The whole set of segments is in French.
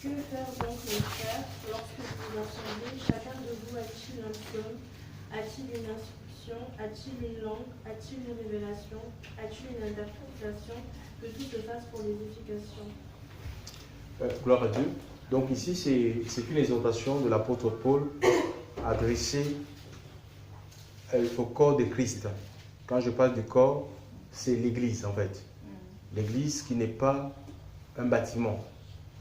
Que faire donc mes frères lorsque vous vous assemblez? Chacun de vous a-t-il un psaume? A-t-il une instruction? A-t-il une langue? A-t-il une révélation? A-t-il une interprétation? Que tout se fasse pour l'édification. Gloire à Dieu. Donc ici, c'est une exhortation de l'apôtre Paul adressée au corps de Christ. Quand je parle du corps, c'est l'Église en fait. L'Église qui n'est pas un bâtiment.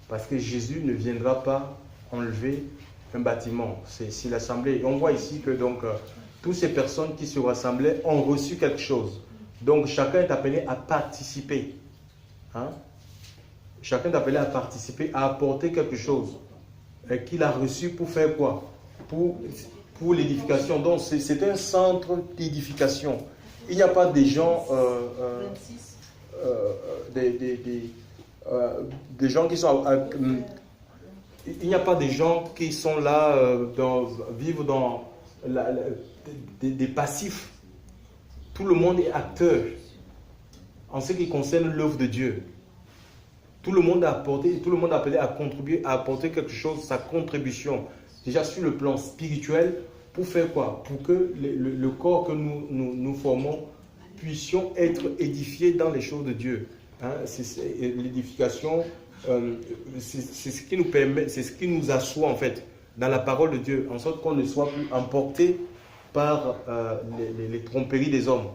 Parce que Jésus ne viendra pas enlever un bâtiment. C'est l'assemblée. On voit ici que donc toutes ces personnes qui se rassemblaient ont reçu quelque chose. Donc chacun est appelé à participer. Hein? Chacun est appelé à participer, à apporter quelque chose qu'il a reçu pour faire quoi? Pour l'édification. Donc c'est un centre d'édification. Il n'y a pas des gens, des gens qui sont... il n'y a pas des gens qui sont là, vivent dans des passifs. Tout le monde est acteur en ce qui concerne l'œuvre de Dieu. Tout le monde a apporté, tout le monde a appelé à contribuer, à apporter quelque chose, sa contribution. Déjà sur le plan spirituel, pour faire quoi? Pour que le corps que nous formons puissions être édifiés dans les choses de Dieu. Hein? L'édification, c'est ce qui nous permet, c'est ce qui nous assoit en fait dans la parole de Dieu, en sorte qu'on ne soit plus emporté par les tromperies des hommes,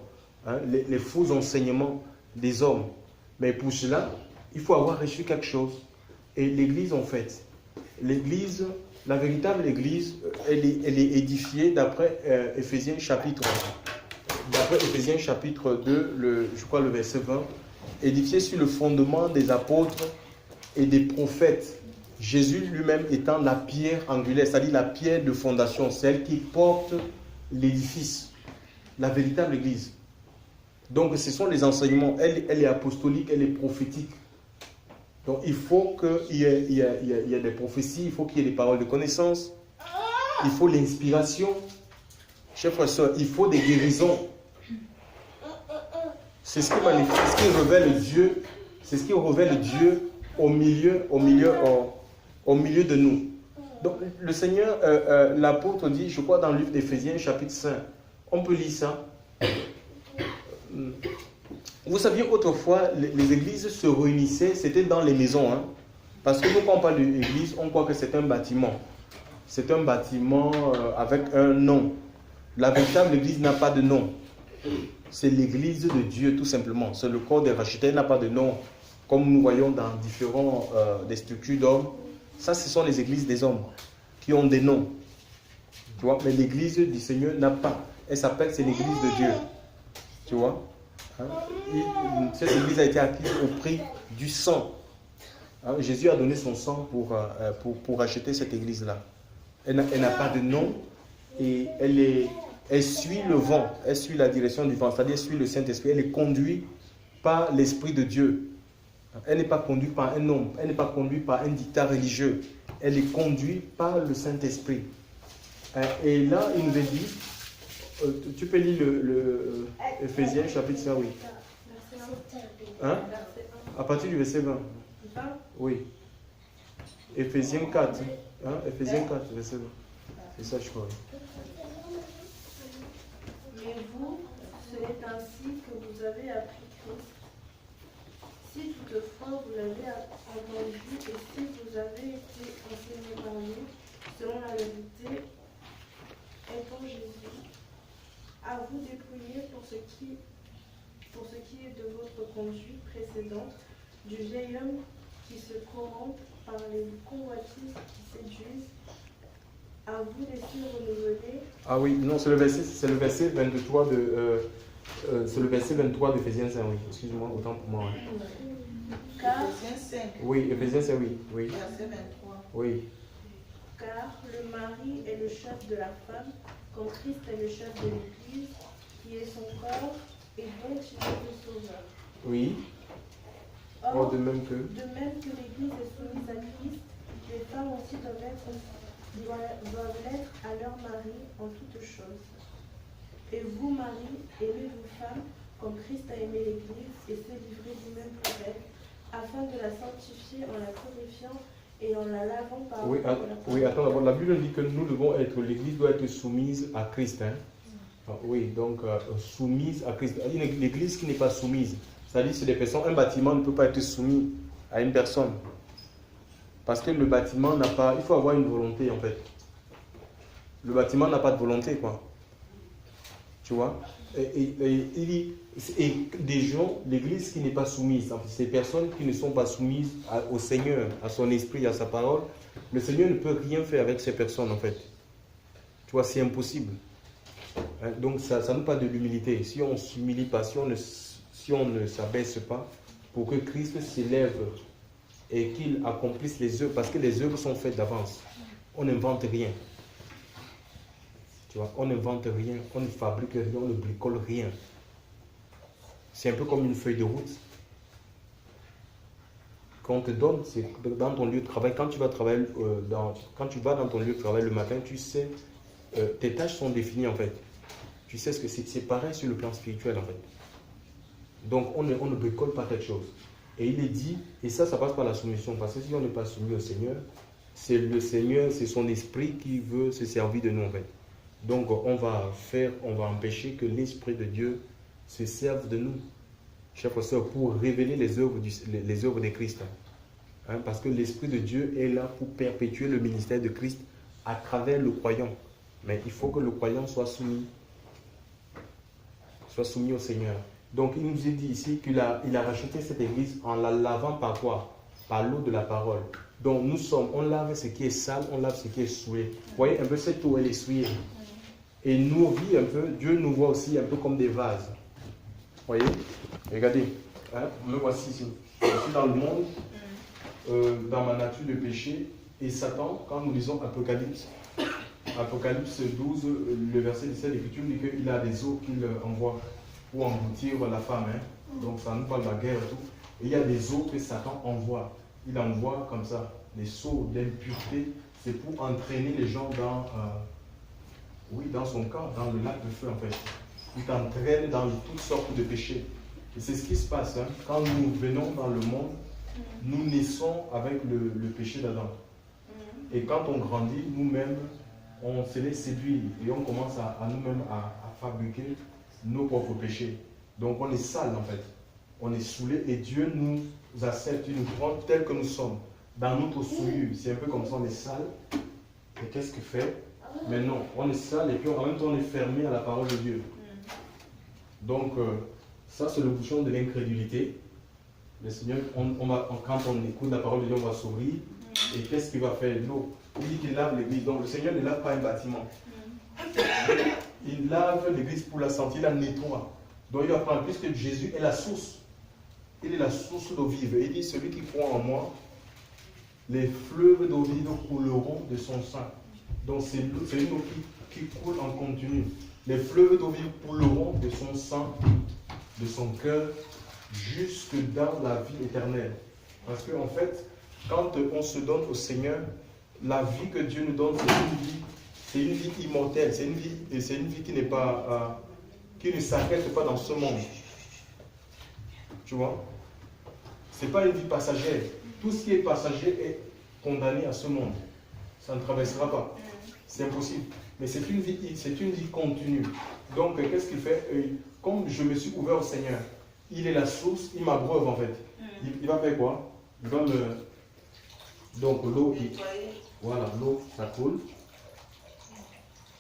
hein? les faux enseignements des hommes. Mais pour cela, il faut avoir reçu quelque chose. Et l'Église, en fait, l'Église, la véritable Église, elle est édifiée d'après Éphésiens chapitre 2, je crois le verset 20, édifiée sur le fondement des apôtres et des prophètes. Jésus lui-même étant la pierre angulaire, c'est-à-dire la pierre de fondation, celle qui porte l'édifice, la véritable Église. Donc ce sont les enseignements, elle est apostolique, elle est prophétique. Donc il faut qu'il y ait des prophéties, il faut qu'il y ait des paroles de connaissance, il faut l'inspiration. Chers frères et sœurs, il faut des guérisons. C'est ce qui manifeste, c'est ce qui révèle Dieu, c'est ce qui révèle Dieu au milieu de nous. Donc le Seigneur, l'apôtre dit, je crois dans le livre d'Éphésiens chapitre 5, on peut lire ça. Vous saviez, autrefois, les églises se réunissaient, c'était dans les maisons. Hein? Parce que nous, quand on parle d'église, on croit que c'est un bâtiment. C'est un bâtiment avec un nom. La véritable église n'a pas de nom. C'est l'église de Dieu, tout simplement. C'est le corps des rachetés, n'a pas de nom. Comme nous voyons dans différentes des structures d'hommes. Ça, ce sont les églises des hommes qui ont des noms. Tu vois? Mais l'église du Seigneur n'a pas. Elle s'appelle, c'est l'église de Dieu. Tu vois? Hein? Cette église a été acquise au prix du sang. Hein? Jésus a donné son sang pour acheter cette église-là. Elle n'a pas de nom et elle suit le vent, elle suit la direction du vent, c'est-à-dire elle suit le Saint-Esprit. Elle est conduite par l'Esprit de Dieu. Elle n'est pas conduite par un homme, elle n'est pas conduite par un dictat religieux. Elle est conduite par le Saint-Esprit. Et là, il nous est dit, tu peux lire le Éphésiens chapitre 5, oui. Hein? À partir du verset 20. Oui. Éphésiens 4. Hein? Éphésiens 4, verset 20. C'est ça, je crois. Mais vous, ce n'est ainsi que vous avez appris Christ. Si toutefois vous l'avez entendu et si vous avez été enseigné par lui, selon la vérité, étant Jésus, à vous dépouiller pour ce qui est de votre conduite précédente, du vieil homme qui se corrompt par les convoitises qui séduisent, à vous laisser renouveler. Ah oui, non, c'est le verset 23 c'est le verset 23 d'Éphésiens 5, oui. Excuse-moi, autant pour moi. Car, Éphésiens 5. Oui, Éphésiens 5, oui. Verset 23. Oui. Car le mari est le chef de la femme, comme Christ est le chef de l'Église, qui est son corps et dont il est le sauveur. Oui. Or, de même que l'Église est soumise à Christ, les femmes aussi doivent l'être à leur mari en toutes choses. Et vous, maris, aimez vos femmes, comme Christ a aimé l'Église et s'est livré lui-même pour elle, afin de la sanctifier en la purifiant et en la lavant par Oui, l'eau de la parole. oui, attends d'abord. La Bible dit que nous devons être, l'Église doit être soumise à Christ. Hein? Oui, donc soumise à Christ. L'Église qui n'est pas soumise, c'est-à-dire c'est des personnes, un bâtiment ne peut pas être soumis à une personne. Parce que le bâtiment n'a pas, il faut avoir une volonté en fait. Le bâtiment n'a pas de volonté, quoi. Tu vois? Et des gens, l'Église qui n'est pas soumise, en fait, ces personnes qui ne sont pas soumises au Seigneur, à son esprit, à sa parole, le Seigneur ne peut rien faire avec ces personnes en fait. Tu vois, c'est impossible. Hein? Donc ça nous parle de l'humilité. Si on ne s'humilie pas, si on ne s'abaisse pas, pour que Christ s'élève et qu'il accomplisse les œuvres, parce que les œuvres sont faites d'avance. On n'invente rien. Tu vois, on n'invente rien, on ne fabrique rien, on ne bricole rien. C'est un peu comme une feuille de route qu'on te donne, c'est dans ton lieu de travail. Quand tu vas travailler, quand tu vas dans ton lieu de travail le matin, tu sais, tes tâches sont définies en fait. Tu sais ce que c'est pareil sur le plan spirituel en fait. Donc on ne bricole pas quelque chose. Et il est dit, et ça passe par la soumission, parce que si on n'est pas soumis au Seigneur, c'est le Seigneur, c'est son esprit qui veut se servir de nous en fait. Donc on va empêcher que l'Esprit de Dieu se serve de nous, chers frères et sœurs, pour révéler les œuvres de Christ. Hein, parce que l'Esprit de Dieu est là pour perpétuer le ministère de Christ à travers le croyant. Mais il faut que le croyant soit soumis au Seigneur. Donc il nous est dit ici qu'il a racheté cette église en la lavant par quoi? Par l'eau de la parole. Donc on lave ce qui est sale, on lave ce qui est souillé. Vous voyez un peu cette eau, elle est souillée. Et nos vies un peu, Dieu nous voit aussi un peu comme des vases. Vous voyez? Regardez, hein, me voici ici. Je suis dans le monde, dans ma nature de péché. Et Satan, quand nous lisons Apocalypse 12, le verset 17, l'Écriture dit qu'il a des eaux qu'il envoie pour engloutir la femme. Hein. Donc ça nous parle de la guerre et tout. Et il y a des eaux que Satan envoie. Il envoie comme ça, des seaux d'impureté. C'est pour entraîner les gens dans son camp, dans le lac de feu en fait. Il t'entraîne dans toutes sortes de péchés. Et c'est ce qui se passe. Hein. Quand nous venons dans le monde, nous naissons avec le péché d'Adam. Et quand on grandit, nous-mêmes, on se laisse séduire et on commence à nous-mêmes à fabriquer nos propres péchés. Donc on est sale en fait. On est saoulé et Dieu nous accepte, il nous prend tel que nous sommes. Dans notre souillure, c'est un peu comme ça, on est sale. Et qu'est-ce que fait? Mais non, on est sale et puis en même temps on est fermé à la parole de Dieu. Donc ça c'est le bouchon de l'incrédulité. Le Seigneur, quand on écoute la parole de Dieu, on va s'ouvrir. Et qu'est-ce qu'il va faire? L'eau. Il dit qu'il lave l'église. Donc le Seigneur ne lave pas un bâtiment. Il lave l'église pour la santé, il la nettoie. Donc il va prendre, puisque Jésus est la source. Il est la source d'eau vive. Et il dit, celui qui croit en moi, les fleuves d'eau vive couleront de son sein. Donc c'est une eau qui coule en continu. Les fleuves d'eau vive couleront de son sang, de son cœur, jusque dans la vie éternelle. Parce qu'en fait, quand on se donne au Seigneur, la vie que Dieu nous donne, c'est une vie immortelle. C'est une vie qui n'est pas, qui ne s'arrête pas dans ce monde. Tu vois? C'est pas une vie passagère. Tout ce qui est passager est condamné à ce monde. Ça ne traversera pas. C'est impossible. Mais c'est une vie continue. Donc, qu'est-ce qu'il fait? Comme je me suis ouvert au Seigneur, il est la source, il m'abreuve en fait. Il va faire quoi? Il va me... Donc l'eau, voilà, l'eau, ça coule.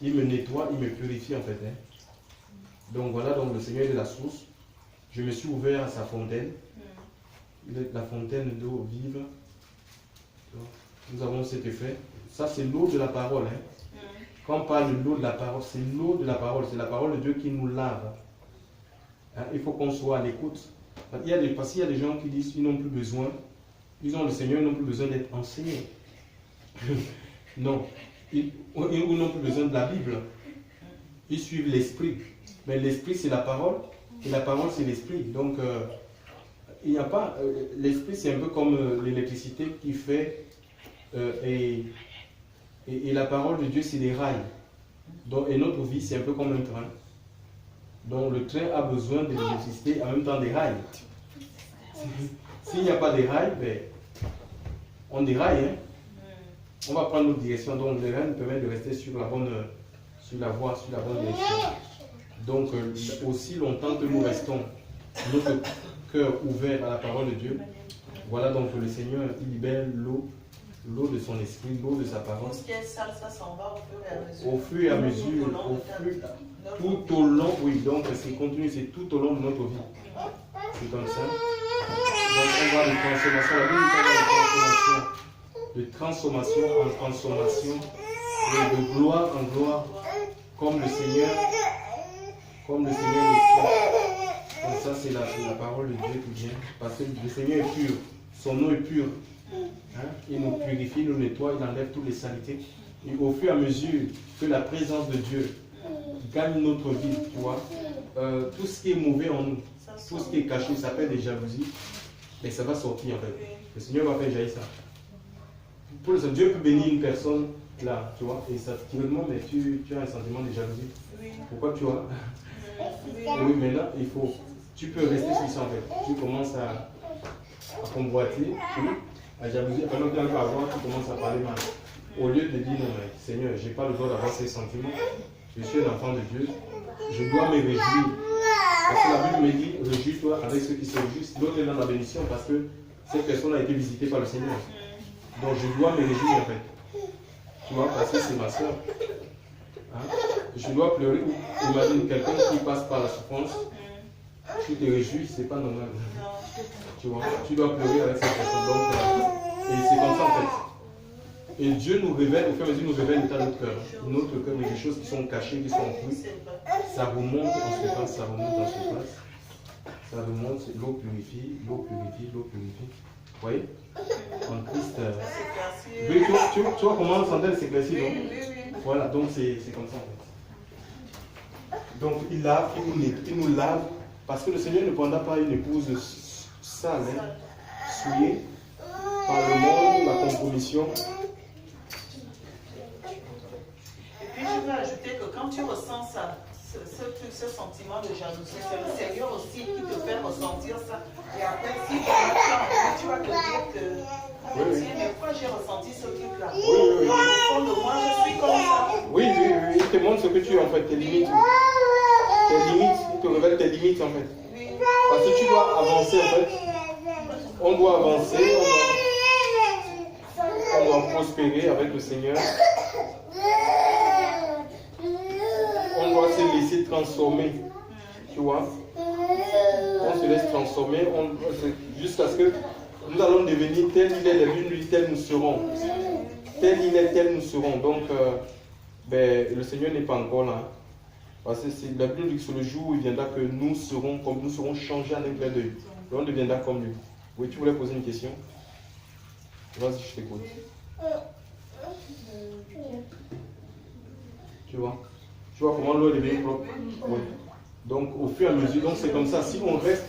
Il me nettoie, il me purifie en fait. Hein. Donc voilà, donc le Seigneur est la source. Je me suis ouvert à sa fontaine. Il est la fontaine d'eau vive. Nous avons cet effet. Ça, c'est l'eau de la parole. Hein. Quand on parle de l'eau de la parole, c'est l'eau de la parole. C'est la parole de Dieu qui nous lave. Hein, il faut qu'on soit à l'écoute. Parce qu'il y a des gens qui disent qu'ils n'ont plus besoin. Ils ont le Seigneur, ils n'ont plus besoin d'être enseignés. Non. Ils n'ont plus besoin de la Bible. Ils suivent l'esprit. Mais l'esprit, c'est la parole. Et la parole, c'est l'esprit. Donc, il n'y a pas... l'esprit, c'est un peu comme l'électricité qui fait... et la parole de Dieu, c'est des rails. Donc, et notre vie, c'est un peu comme un train. Donc, le train a besoin de l'électricité, en même temps des rails. S'il n'y a pas de rails, ben, on déraille. Hein? on va prendre notre direction. Donc, le rêve nous permet de rester sur la bonne voie, sur la bonne direction. Donc, aussi longtemps que nous restons notre cœur ouvert à la parole de Dieu, voilà donc le Seigneur, il libère l'eau de son esprit, l'eau de sa parole. Tout ce qui est sale, ça s'en va au fur et à mesure. Tout au long, oui, donc c'est continu, c'est tout au long de notre vie. C'est comme ça. Donc on voit les transformations, la Bible parle de transformation en transformation, et de gloire en gloire, comme le Seigneur le fait. Donc ça c'est la parole de Dieu qui vient, parce que le Seigneur est pur, son nom est pur. Hein? Il nous purifie, il nous nettoie, il enlève toutes les saletés. Et au fur et à mesure que la présence de Dieu gagne notre vie, tu vois, tout ce qui est mauvais en nous, tout ce qui est caché, ça s'appelle des jalousies, et ça va sortir en fait. Le Seigneur va faire jaillir ça. Pour ça, Dieu peut bénir une personne là, tu vois, et ça directement, mais tu as un sentiment de jalousie. Pourquoi tu vois? Oui, maintenant, tu peux rester sur ça en fait. Tu commences à convoiter, à jalousie, pendant que tu vas avoir, tu commences à parler mal. Au lieu de dire non, mais Seigneur, je n'ai pas le droit d'avoir ces sentiments, je suis un enfant de Dieu, je dois me réjouir. Parce que la Bible me dit, réjouis-toi avec ceux qui sont justes. L'autre est dans la bénédiction parce que cette personne a été visitée par le Seigneur. Donc je dois me réjouir en fait. Tu vois, parce que c'est ma soeur. Hein? Je dois pleurer. Imagine quelqu'un qui passe par la souffrance, tu te réjouis, c'est pas normal. Tu vois, tu dois pleurer avec cette personne. Donc, et c'est comme ça en fait. Et Dieu nous révèle, au fur et à mesure, nous révèle l'état de notre cœur. Notre cœur, il y a des choses qui sont cachées, qui sont enfouies. Ça remonte en surface, ça remonte en surface. Ça remonte, l'eau purifie, l'eau purifie, l'eau purifie. Vous voyez? En Christ. Oui, tu vois comment on s'entend s'éclaircir, non? Voilà, donc c'est comme ça en fait. Donc il lave, il nous lave, parce que le Seigneur ne prendra pas une épouse sale, hein, souillée par le monde, la compromission. Et puis je veux ajouter que quand tu ressens ça, ce sentiment de jalousie, c'est le Seigneur aussi qui te fait ressentir ça. Et après, si tu vas te dire que mais pourquoi j'ai ressenti ce truc-là? Au fond de moi, je suis comme ça. Oui, il te montre ce que tu es en fait, tes limites. Il te révèle tes limites en fait. Parce que tu dois avancer en fait. On doit avancer, on doit prospérer avec le Seigneur. On doit se laisser transformer, tu vois. On se laisse transformer jusqu'à ce que nous allons devenir tel il est, la Bible dit tel nous serons. Tel il est, tel nous serons. Donc, le Seigneur n'est pas encore là. Parce que la Bible dit que sur le jour où il viendra que nous serons changés en un clin d'œil. Et on deviendra comme lui. Oui, tu voulais poser une question? Vas-y, je t'écoute. Tu vois comment l'eau est devenue propre? Oui. Donc, au fur et à mesure, donc c'est comme ça. Si on reste,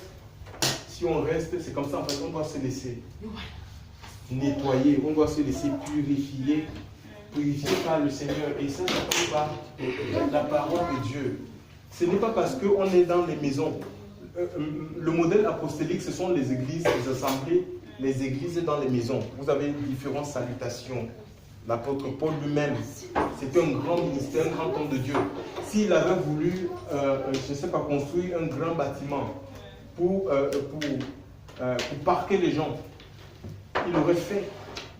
c'est comme ça. En fait, on doit se laisser nettoyer, on doit se laisser purifier par le Seigneur. Et ça passe par la parole de Dieu. Ce n'est pas parce qu'on est dans les maisons. Le modèle apostolique, ce sont les églises, les assemblées, les églises dans les maisons. Vous avez différentes salutations. L'apôtre Paul lui-même, c'était un grand ministère, un grand homme de Dieu. S'il avait voulu, je ne sais pas, construire un grand bâtiment pour parquer les gens, il l'aurait fait.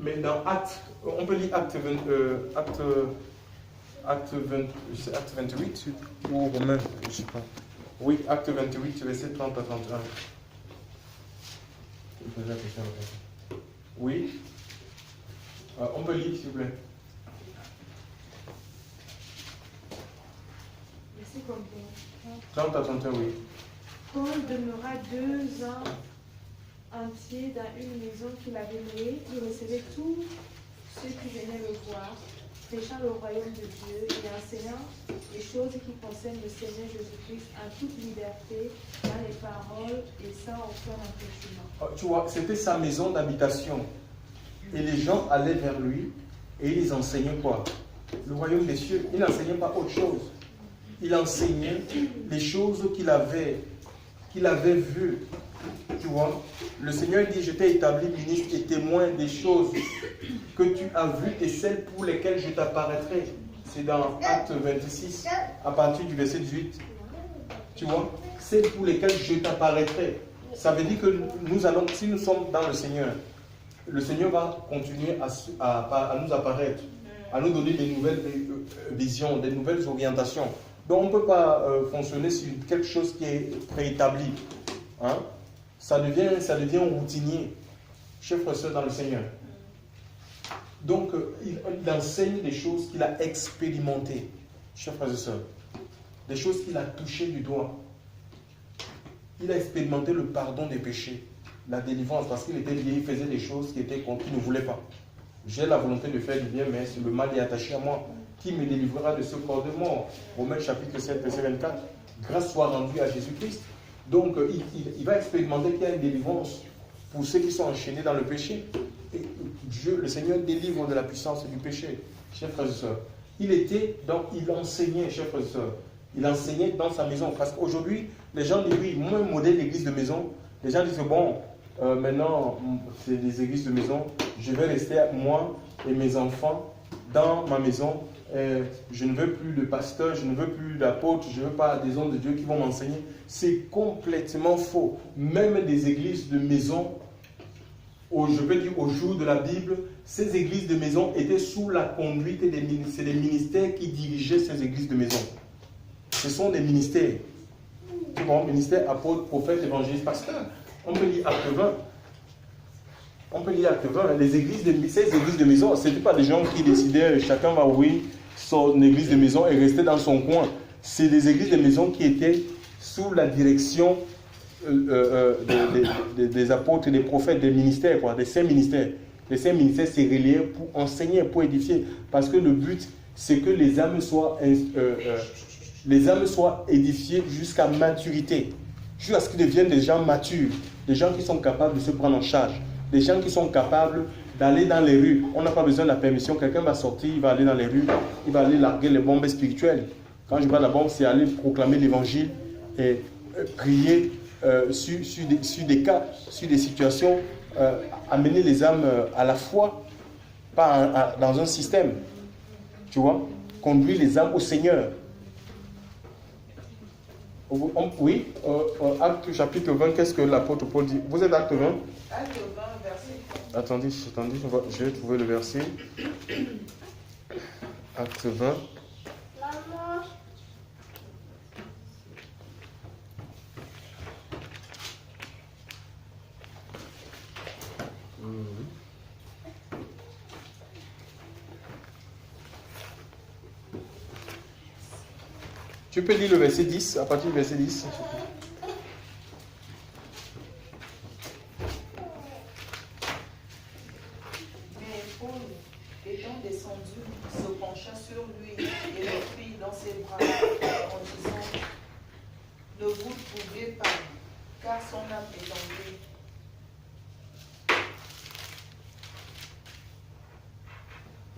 Mais dans Actes, on peut lire Acte 28 ou Romains, je ne sais pas. Oui, Acte 28, verset 30 à 31. Je pose la question. Oui. On peut lire, s'il vous plaît. Verset combien? 30 à 31, oui. Paul demeura 2 ans entiers dans une maison qu'il avait louée. Il recevait tous ceux qui venaient le voir, prêchant le royaume de Dieu et enseignant les choses qui concernent le Seigneur Jésus-Christ en toute liberté, dans les paroles et sans aucun empêchement. Tu vois, c'était sa maison d'habitation. Et les gens allaient vers lui et ils enseignaient quoi? Le royaume des cieux. Il n'enseignait pas autre chose. Il enseignait les choses qu'il avait vues Tu vois, le Seigneur dit, je t'ai établi ministre et témoin des choses que tu as vues et celles pour lesquelles je t'apparaîtrai. C'est dans Acte 26, à partir du verset 18. Tu vois, celles pour lesquelles je t'apparaîtrai. Ça veut dire que nous allons, si nous sommes dans le Seigneur va continuer à nous apparaître, à nous donner des nouvelles visions, des nouvelles orientations. Donc on ne peut pas fonctionner sur quelque chose qui est préétabli. Hein? Ça devient routinier, chers frères et sœurs dans le Seigneur. Donc il enseigne des choses qu'il a expérimentées, chers frères et sœurs. Des choses qu'il a touchées du doigt. Il a expérimenté le pardon des péchés, la délivrance, parce qu'il était lié, il faisait des choses qu'il ne voulait pas. J'ai la volonté de faire du bien, mais le mal est attaché à moi. Qui me délivrera de ce corps de mort? Romains chapitre 7, verset 24. Grâce soit rendue à Jésus-Christ. Donc, il va expérimenter qu'il y a une délivrance pour ceux qui sont enchaînés dans le péché. Et Dieu, le Seigneur délivre de la puissance du péché, chers frères et sœurs. Il enseignait, chers frères et sœurs. Il enseignait dans sa maison. Parce qu'aujourd'hui, les gens disent, oui, moi, modèle d'église de maison. Les gens disent, bon, maintenant, c'est des églises de maison. Je vais rester, moi et mes enfants, dans ma maison. Je ne veux plus de pasteur, je ne veux plus d'apôtre, je ne veux pas des hommes de Dieu qui vont m'enseigner. C'est complètement faux. Même des églises de maison, je peux dire au jour de la Bible, ces églises de maison étaient sous la conduite des ministères. C'est les ministères qui dirigeaient ces églises de maison. Ce sont des ministères. Tu vois, ministère, apôtre, prophète, évangéliste, pasteur. On peut lire Acte 20. On peut lire Acte 20. Ces églises de maison, ce n'étaient pas des gens qui décidaient, chacun va ouvrir son église de maison et rester dans son coin. C'est des églises de maison qui étaient sous la direction des apôtres, des prophètes, des ministères, quoi, des saints ministères. Les saints ministères se reliaient pour enseigner, pour édifier. Parce que le but, c'est que les âmes soient édifiées jusqu'à maturité. Jusqu'à ce qu'ils deviennent des gens matures. Des gens qui sont capables de se prendre en charge. Des gens qui sont capables d'aller dans les rues. On n'a pas besoin de la permission. Quelqu'un va sortir, il va aller dans les rues, il va aller larguer les bombes spirituelles. Quand je parle de la bombe, c'est aller proclamer l'évangile et prier sur des cas, sur des situations, amener les âmes à la foi, pas dans un système. Tu vois, conduire les âmes au Seigneur. Oui, Acte chapitre 20, qu'est-ce que l'apôtre Paul dit? Vous êtes Acte 20? Acte 20, verset 30. Attendez, je vais trouver le verset. Acte 20. Maman. Tu peux lire le verset 10, à partir du verset 10. Mais Paul, étant descendu, se pencha sur lui et le prit dans ses bras en disant, ne vous troublez pas, car son âme est en lui.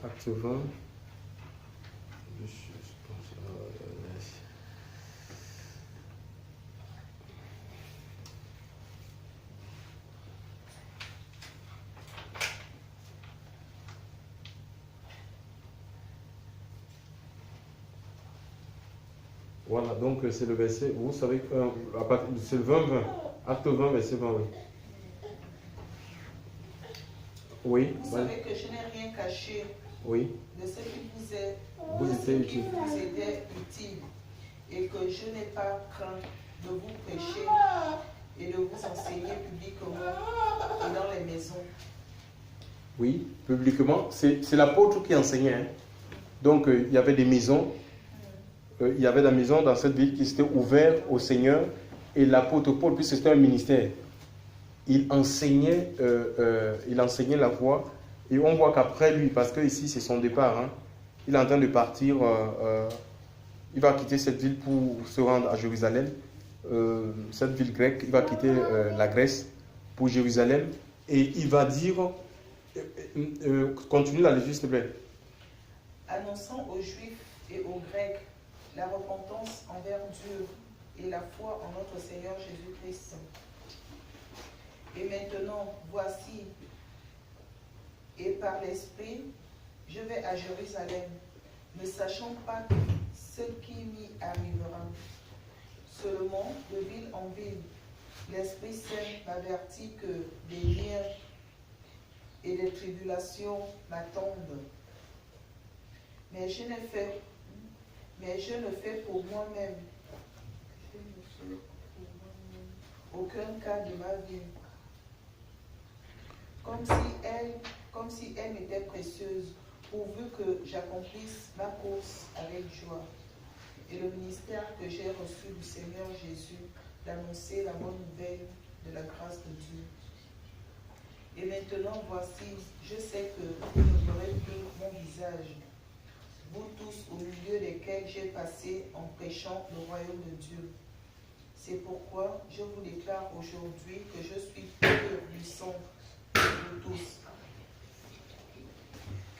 Acte 20. Voilà, donc c'est le verset, vous savez, c'est le 20, Acte 20, verset 20, oui. Oui. Vous savez que je n'ai rien caché oui. de ce qui vous était utile. Et que je n'ai pas craint de vous prêcher et de vous enseigner publiquement et dans les maisons. Oui, publiquement. C'est l'apôtre qui enseignait. Hein. Donc, il y avait des maisons. Il y avait des maisons dans cette ville qui s'étaient ouvertes au Seigneur. Et l'apôtre Paul, puisque c'était un ministère, il enseignait la voie. Et on voit qu'après lui, parce que ici c'est son départ, hein, il est en train de partir, il va quitter cette ville pour se rendre à Jérusalem, cette ville grecque, il va quitter la Grèce pour Jérusalem, et il va dire, continue la lecture s'il te plaît. Annonçant aux Juifs et aux Grecs la repentance envers Dieu et la foi en notre Seigneur Jésus-Christ. Et maintenant, voici, et par l'Esprit, je vais à Jérusalem, ne sachant pas ce qui m'y arrivera. Seulement, de ville en ville, l'Esprit Saint m'avertit que des liens et des tribulations m'attendent. Mais je ne fais pour moi-même aucun cas de ma vie, comme si elle m'était précieuse, pourvu que j'accomplisse ma course avec joie. Et le ministère que j'ai reçu du Seigneur Jésus, d'annoncer la bonne nouvelle de la grâce de Dieu. Et maintenant, voici, je sais que vous ne verrez plus mon visage, vous tous au milieu desquels j'ai passé en prêchant le royaume de Dieu. C'est pourquoi je vous déclare aujourd'hui que je suis plus puissant que vous tous.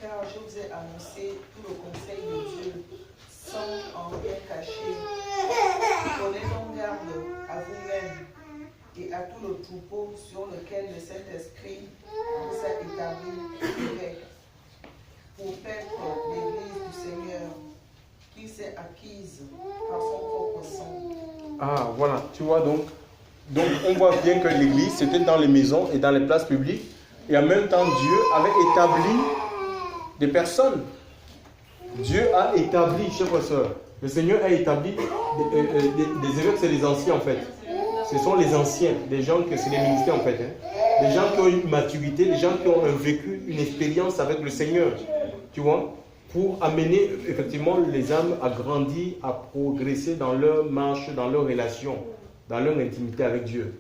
Car je vous ai annoncé tout le conseil de Dieu, sans en rien cacher. Prenez donc garde à vous-même et à tout le troupeau sur lequel le Saint-Esprit vous a établi évêque, pour paître l'Église du Seigneur, qui s'est acquise par son propre sang. Ah, voilà, tu vois donc on voit bien que l'Église, c'était dans les maisons et dans les places publiques, et en même temps, Dieu avait établi des personnes. Dieu a établi, chers frères et sœurs, le Seigneur a établi des évêques, c'est les anciens en fait. Ce sont les anciens, des gens que c'est les ministères en fait. Des gens qui ont une maturité, des gens qui ont vécu une expérience avec le Seigneur, tu vois, pour amener effectivement les âmes à grandir, à progresser dans leur marche, dans leur relation, dans leur intimité avec Dieu.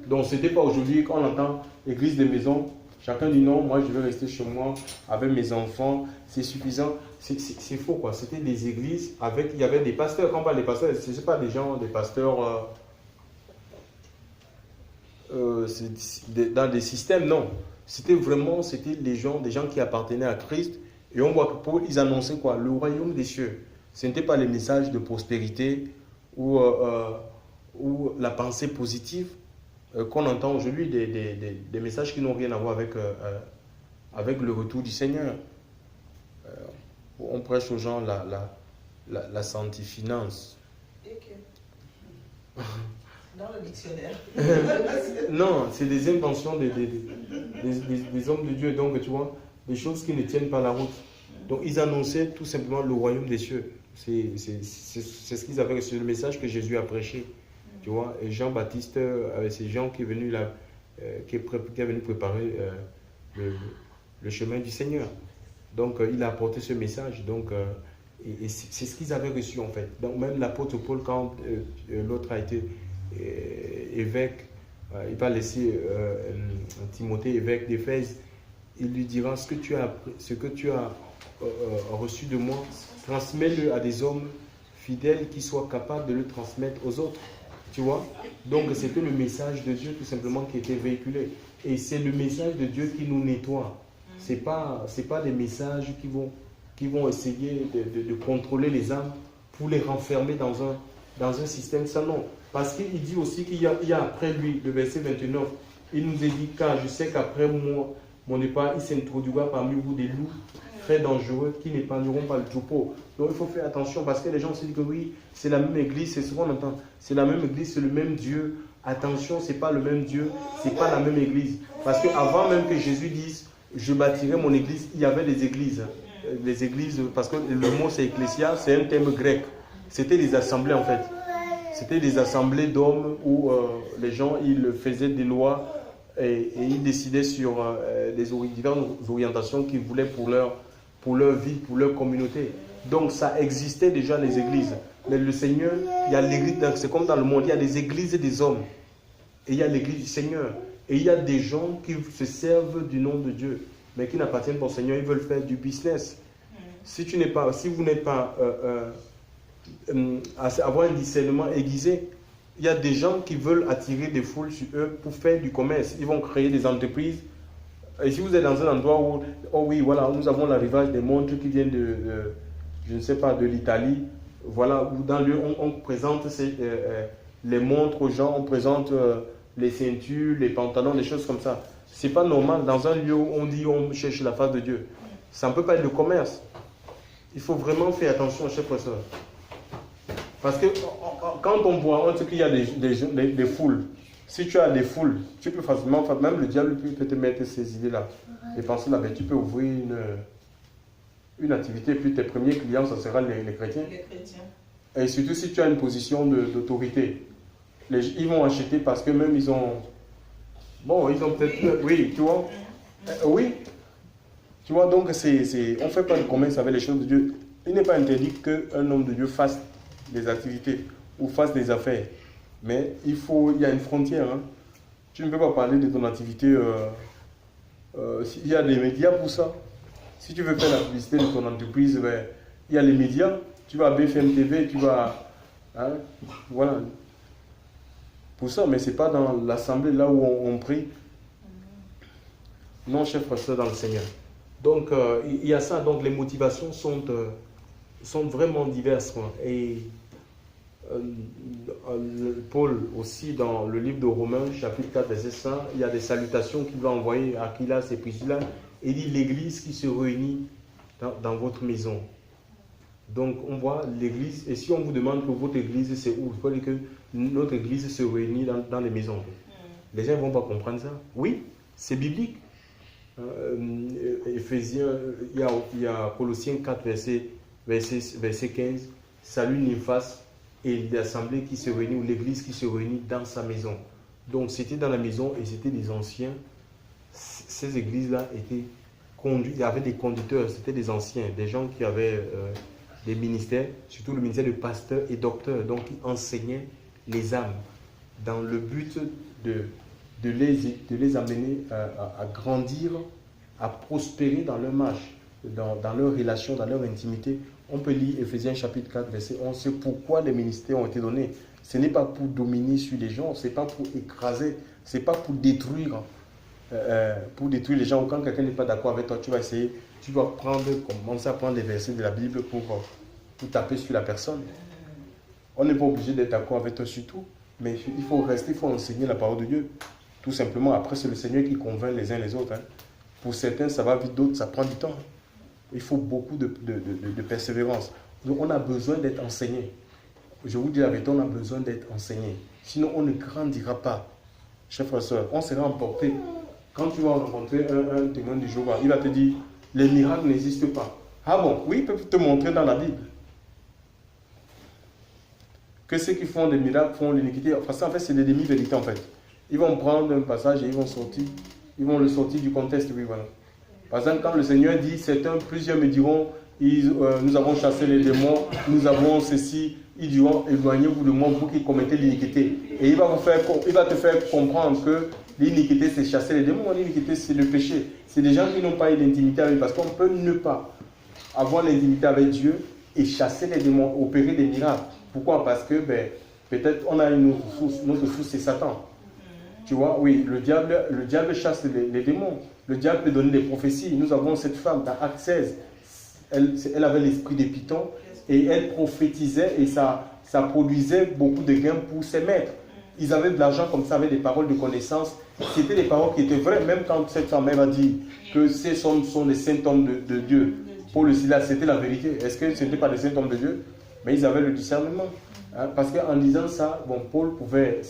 Donc ce n'était pas aujourd'hui quand on entend église des maisons, chacun dit non, moi je vais rester chez moi avec mes enfants, c'est suffisant. C'est faux quoi. C'était des églises avec, il y avait des pasteurs. Quand on parle des pasteurs, ce n'est pas des gens, des pasteurs dans des systèmes, non. C'était les gens, des gens qui appartenaient à Christ. Et on voit que pour eux, ils annonçaient quoi? Le royaume des cieux. Ce n'était pas les messages de prospérité ou la pensée positive qu'on entend aujourd'hui, des messages qui n'ont rien à voir avec le retour du Seigneur. On prêche aux gens la sanctifinance. Dans le dictionnaire. Non, c'est des inventions des hommes de Dieu. Donc, tu vois, des choses qui ne tiennent pas la route. Donc, ils annonçaient tout simplement le royaume des cieux. C'est ce qu'ils avaient reçu, le message que Jésus a prêché. Tu vois, et Jean-Baptiste, c'est Jean qui est venu là, qui est venu préparer le chemin du Seigneur. Donc, il a apporté ce message. Donc, et c'est ce qu'ils avaient reçu en fait. Donc, même l'apôtre Paul, quand l'autre a été évêque, il va laisser Timothée évêque d'Éphèse, il lui dira ce que tu as reçu de moi, transmets-le à des hommes fidèles qui soient capables de le transmettre aux autres. Tu vois? Donc c'était le message de Dieu tout simplement qui était véhiculé. Et c'est le message de Dieu qui nous nettoie. C'est pas des messages qui vont essayer de contrôler les âmes pour les renfermer dans un système. Ça non. Parce qu'il dit aussi qu'il y a après lui, le verset 29, il nous a dit, car je sais qu'après moi, mon départ, il s'introduira parmi vous des loups très dangereux qui n'épargneront pas le troupeau. Donc il faut faire attention parce que les gens se disent que oui, c'est la même église, c'est ce qu'on entend. C'est la même église, c'est le même Dieu. Attention, c'est pas le même Dieu, c'est pas la même église. Parce qu'avant même que Jésus dise, je bâtirai mon église, il y avait des églises. Les églises, parce que le mot c'est ecclésia, c'est un terme grec. C'était des assemblées en fait. C'était des assemblées d'hommes où les gens ils faisaient des lois et ils décidaient sur diverses orientations qu'ils voulaient pour leur vie, pour leur communauté. Donc ça existait déjà les églises. Mais le Seigneur, il y a l'église, c'est comme dans le monde, il y a des églises et des hommes. Et il y a l'église du Seigneur. Et il y a des gens qui se servent du nom de Dieu, mais qui n'appartiennent pas au Seigneur, ils veulent faire du business. Si vous n'êtes pas avoir un discernement aiguisé, il y a des gens qui veulent attirer des foules sur eux pour faire du commerce. Ils vont créer des entreprises. Et si vous êtes dans un endroit où, oh oui, voilà, nous avons l'arrivage des montres qui viennent je ne sais pas, de l'Italie, voilà, où dans on présente les montres aux gens, on présente les ceintures, les pantalons, des choses comme ça. C'est pas normal. Dans un lieu où on dit on cherche la face de Dieu, ça ne peut pas être le commerce. Il faut vraiment faire attention, chers frères et sœurs. Parce que quand on voit, on sait qu'il y a des foules. Si tu as des foules, tu peux facilement, même le diable peut te mettre ces idées-là. Et penser là, ben, tu peux ouvrir une activité, puis tes premiers clients, ça sera les chrétiens. Les chrétiens. Et surtout si tu as une position d'autorité. Ils vont acheter parce que même ils ont... Bon, ils ont peut-être... Oui, tu vois. Oui. Tu vois, donc on ne fait pas de commerce avec les choses de Dieu. Il n'est pas interdit qu'un homme de Dieu fasse des activités ou fasse des affaires. Mais il y a une frontière. Hein. Tu ne peux pas parler de ton activité. Il y a des médias pour ça. Si tu veux faire la publicité de ton entreprise, ben, il y a les médias. Tu vas à BFM TV, tu vas... Hein, voilà. Pour ça, mais ce n'est pas dans l'assemblée là où on prie. Non, chef frère, dans le Seigneur. Donc, il y a ça. Donc, les motivations sont vraiment diverses. Quoi. Et Paul aussi, dans le livre de Romains, chapitre 4, verset 5, il y a des salutations qu'il va envoyer à Aquilas et Priscilla. Il dit l'église qui se réunit dans votre maison. Donc, on voit l'église. Et si on vous demande que votre église, c'est où? Il faut dire que notre église se réunit dans les maisons. Les gens ne vont pas comprendre ça. Oui, c'est biblique. Éphésiens, il y a Colossiens 4, verset 15. Salut Nymphas et l'assemblée qui se réunit, ou l'église qui se réunit dans sa maison. Donc, c'était dans la maison et c'était des anciens. Ces églises-là étaient conduites, il y avait des conducteurs, c'était des anciens, des gens qui avaient des ministères, surtout le ministère de pasteur et docteur, donc qui enseignaient les âmes dans le but de les amener à grandir, à prospérer dans leur marche, dans leur relation, dans leur intimité. On peut lire Éphésiens chapitre 4, verset 11. C'est pourquoi les ministères ont été donnés. Ce n'est pas pour dominer sur les gens, ce n'est pas pour écraser, ce n'est pas pour détruire les gens. Quand quelqu'un n'est pas d'accord avec toi, tu vas essayer, tu vas commencer à prendre des versets de la Bible pour taper sur la personne. On n'est pas obligé d'être d'accord avec toi sur tout, mais il faut rester, il faut enseigner la parole de Dieu. Tout simplement, après c'est le Seigneur qui convainc les uns les autres. Hein. Pour certains, ça va vite, d'autres, ça prend du temps. Il faut beaucoup de persévérance. Donc on a besoin d'être enseigné. Je vous dis la vérité, on a besoin d'être enseigné. Sinon, on ne grandira pas. Chers frères et sœurs, on sera emporté. Quand tu vas rencontrer un témoin du Jéhovah, il va te dire, les miracles n'existent pas. Ah bon? Oui, il peut te montrer dans la Bible que ceux qui font des miracles font l'iniquité. Parce qu'en fait, c'est des demi-vérités en fait. Ils vont prendre un passage et ils vont le sortir du contexte. Oui, voilà. Par exemple, quand le Seigneur dit, plusieurs me diront, nous avons chassé les démons, nous avons ceci, ils diront, éloignez-vous de moi, vous qui commettez l'iniquité. Et il va te faire comprendre que l'iniquité, c'est chasser les démons, l'iniquité, c'est le péché. C'est des gens qui n'ont pas eu l'intimité avec lui, parce qu'on peut ne pas avoir l'intimité avec Dieu et chasser les démons, opérer des miracles. Pourquoi? Parce que peut-être on a une autre source. Notre source, c'est Satan. Tu vois, oui, le diable chasse les démons. Le diable peut donner des prophéties. Nous avons cette femme dans Acte 16. Elle avait l'esprit des pythons et elle prophétisait et ça produisait beaucoup de gains pour ses maîtres. Ils avaient de l'argent comme ça, avec des paroles de connaissance. C'était des paroles qui étaient vraies, même quand cette femme a dit que ces hommes sont les saints hommes de Dieu. Pour le Silas, c'était la vérité. Est-ce que ce n'était pas des saints hommes de Dieu? Mais ils avaient le discernement. Hein, parce qu'en disant ça, bon, Paul pouvait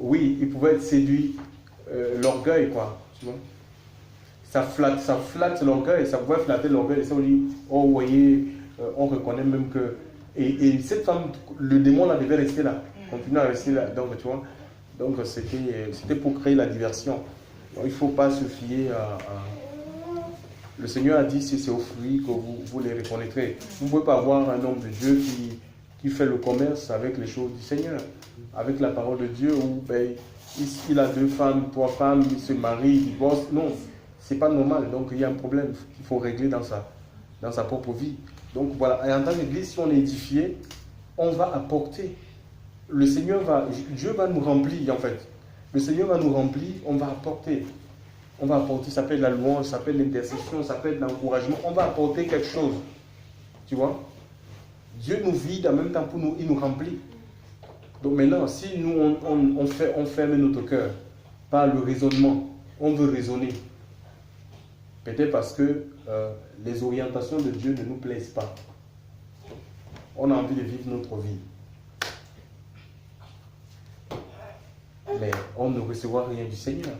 il pouvait être séduit l'orgueil, quoi. Tu vois? Ça flatte l'orgueil, ça pouvait flatter l'orgueil. Et ça, on dit, oh, vous voyez, on reconnaît même que... Et cette femme, le démon là devait rester là, continuer à rester là. Donc, tu vois, donc c'était pour créer la diversion. Donc, il ne faut pas se fier à... Le Seigneur a dit, si c'est aux fruits que vous les reconnaîtrez. Vous ne pouvez pas avoir un homme de Dieu qui fait le commerce avec les choses du Seigneur, avec la parole de Dieu, où il a 2 femmes, 3 femmes, il se marie, il divorce. Non, ce n'est pas normal. Donc il y a un problème qu'il faut régler dans sa propre vie. Donc voilà, et en tant qu'église, si on est édifié, on va apporter. Dieu va nous remplir en fait. Le Seigneur va nous remplir, on va apporter. On va apporter, ça s'appelle la louange, ça s'appelle l'intercession, ça s'appelle l'encouragement. On va apporter quelque chose. Tu vois? Dieu nous vide en même temps il nous remplit. Donc maintenant, si nous, on ferme notre cœur par le raisonnement, on veut raisonner, peut-être parce que les orientations de Dieu ne nous plaisent pas. On a envie de vivre notre vie. Mais on ne recevra rien du Seigneur.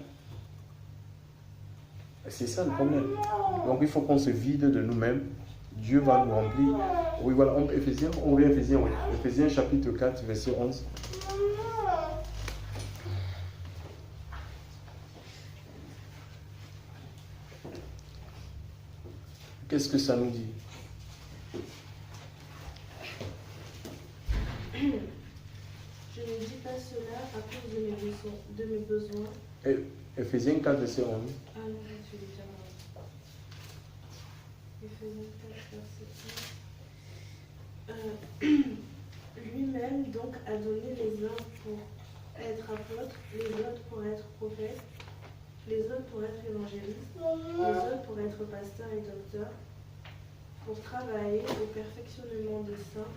C'est ça le problème. Donc il faut qu'on se vide de nous-mêmes. Dieu va nous remplir. Oui, voilà, Éphésiens, on revient à Éphésiens, oui. Éphésiens chapitre 4, verset 11. Qu'est-ce que ça nous dit? Je ne dis pas cela à cause de mes besoins. Éphésiens 4, verset 11. Ah non, je vais déjà voir. Éphésiens 4, verset 11. Lui-même donc a donné les uns pour être apôtres, les autres pour être prophètes, les autres pour être évangélistes, les autres pour être pasteurs et docteurs, pour travailler au perfectionnement des saints.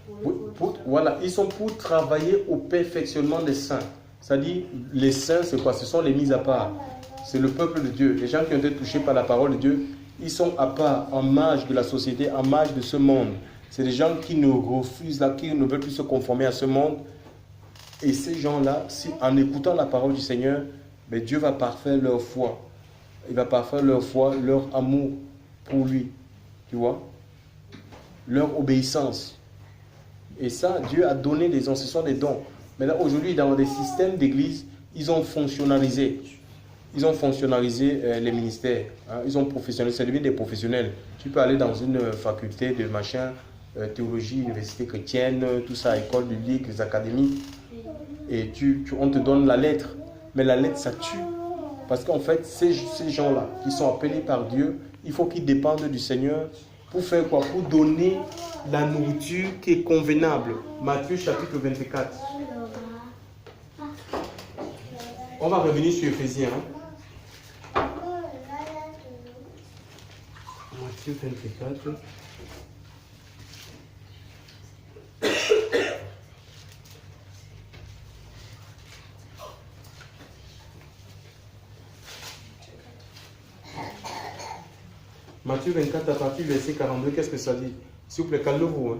Voilà, ils sont pour travailler au perfectionnement des saints. C'est-à-dire, les saints, c'est quoi? Ce sont les mis à part. C'est le peuple de Dieu. Les gens qui ont été touchés par la parole de Dieu, ils sont à part, en marge de la société, en marge de ce monde. C'est des gens qui ne refusent, qui ne veulent plus se conformer à ce monde. Et ces gens-là, en écoutant la parole du Seigneur, mais Dieu va parfaire leur foi. Il va parfaire leur foi, leur amour pour lui. Tu vois? Leur obéissance. Et ça, Dieu a donné des dons, ce sont des dons. Mais là, aujourd'hui, dans des systèmes d'église, ils ont fonctionnalisé. Ils ont fonctionnalisé les ministères. Hein. Ils ont professionnalisé, c'est devenu des professionnels. Tu peux aller dans une faculté de machin, théologie, université chrétienne, tout ça, école biblique, les académies. Et on te donne la lettre. Mais la lettre, ça tue. Parce qu'en fait, ces gens-là, qui sont appelés par Dieu, il faut qu'ils dépendent du Seigneur. Pour faire quoi? Pour donner la nourriture qui est convenable. Matthieu chapitre 24. On va revenir sur Éphésiens. Matthieu 24. Matthieu 24 à partir du verset 42, qu'est-ce que ça dit? S'il vous plaît, calmez-vous. Hein.